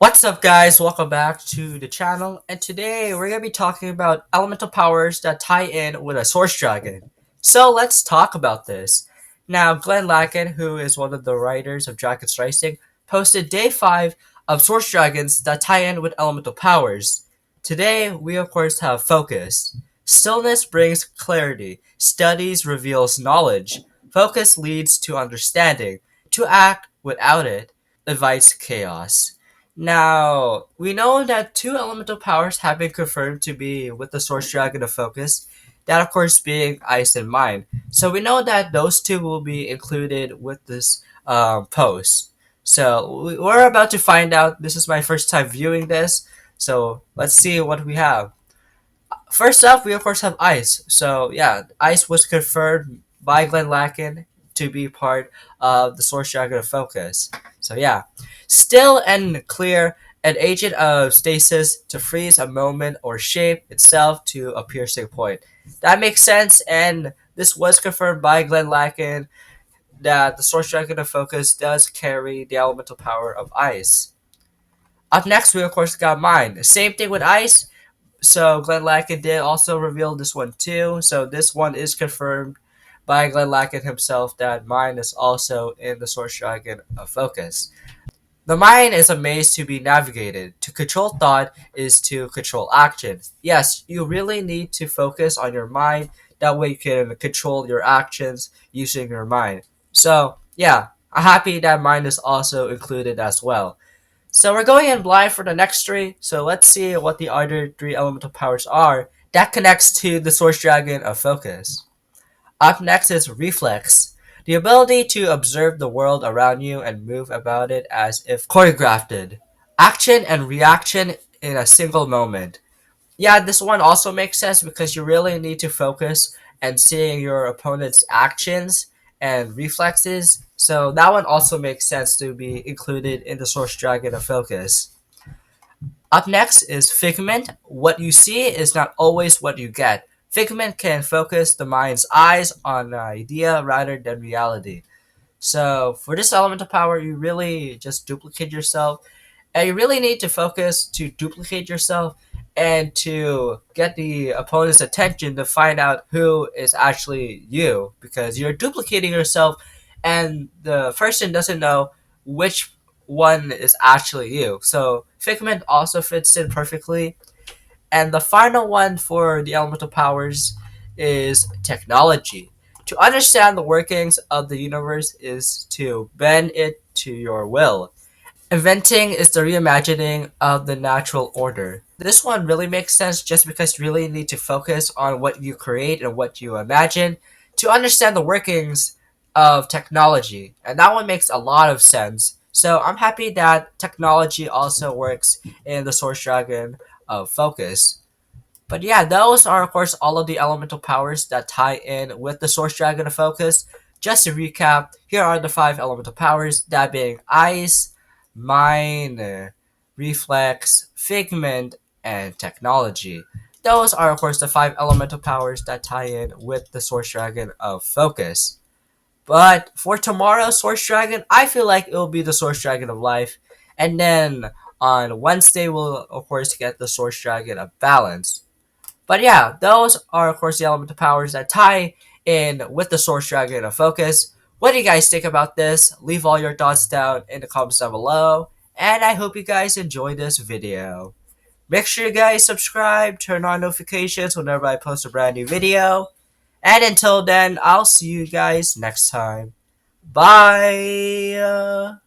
What's up, guys? Welcome back to the channel, and today we're gonna be talking about elemental powers that tie in with a source dragon. So let's talk about this. Now, Glenn Lacken, who is one of the writers of Dragon's Rising, posted day 5 of source dragons that tie in with elemental powers. Today, we of course have focus. Stillness brings clarity. Studies reveals knowledge. Focus leads to understanding. To act without it invites chaos. Now, we know that two elemental powers have been confirmed to be with the Source Dragon of Focus, that of course being Ice and Mine. So we know that those two will be included with this post. So we're about to find out. This is my first time viewing this, so let's see what we have. First up, we of course have Ice. So yeah, Ice was confirmed by Glenn Lacken to be part of the Source Dragon of Focus. So yeah, still and clear, an agent of stasis to freeze a moment or shape itself to a piercing point. That makes sense, and this was confirmed by Glenn Lacken that the Source Dragon of Focus does carry the elemental power of Ice. Up next, we of course got Mine. Same thing with Ice, so Glenn Lacken did also reveal this one too. So this one is confirmed by Glenn Lacken himself that Mine is also in the Source Dragon of Focus. The mind is a maze to be navigated. To control thought is to control action. Yes, you really need to focus on your mind. That way you can control your actions using your mind. So yeah, I'm happy that mind is also included as well. So we're going in blind for the next three. So let's see what the other three elemental powers are that connects to the Source Dragon of Focus. Up next is Reflex, the ability to observe the world around you and move about it as if choreographed. Action and reaction in a single moment. Yeah, this one also makes sense because you really need to focus and seeing your opponent's actions and reflexes. So that one also makes sense to be included in the Source Dragon of Focus. Up next is Figment. What you see is not always what you get. Figment can focus the mind's eyes on an idea rather than reality. So for this elemental power, you really just duplicate yourself, and you really need to focus to duplicate yourself and to get the opponent's attention to find out who is actually you, because you're duplicating yourself and the person doesn't know which one is actually you. So Figment also fits in perfectly. And the final one for the elemental powers is technology. To understand the workings of the universe is to bend it to your will. Inventing is the reimagining of the natural order. This one really makes sense just because you really need to focus on what you create and what you imagine to understand the workings of technology. And that one makes a lot of sense. So I'm happy that technology also works in the Source Dragon of Focus. But yeah, those are of course all of the elemental powers that tie in with the Source Dragon of Focus. Just to recap, here are the 5 elemental powers, that being Ice, Mine, Reflex, Figment, and Technology. Those are of course the 5 elemental powers that tie in with the Source Dragon of Focus. But for tomorrow's Source Dragon, I feel like it will be the Source Dragon of Life. And then on Wednesday, we'll of course get the Source Dragon of Balance. But yeah, those are of course the elemental powers that tie in with the Source Dragon of Focus. What do you guys think about this? Leave all your thoughts down in the comments down below. And I hope you guys enjoyed this video. Make sure you guys subscribe, turn on notifications whenever I post a brand new video. And until then, I'll see you guys next time. Bye!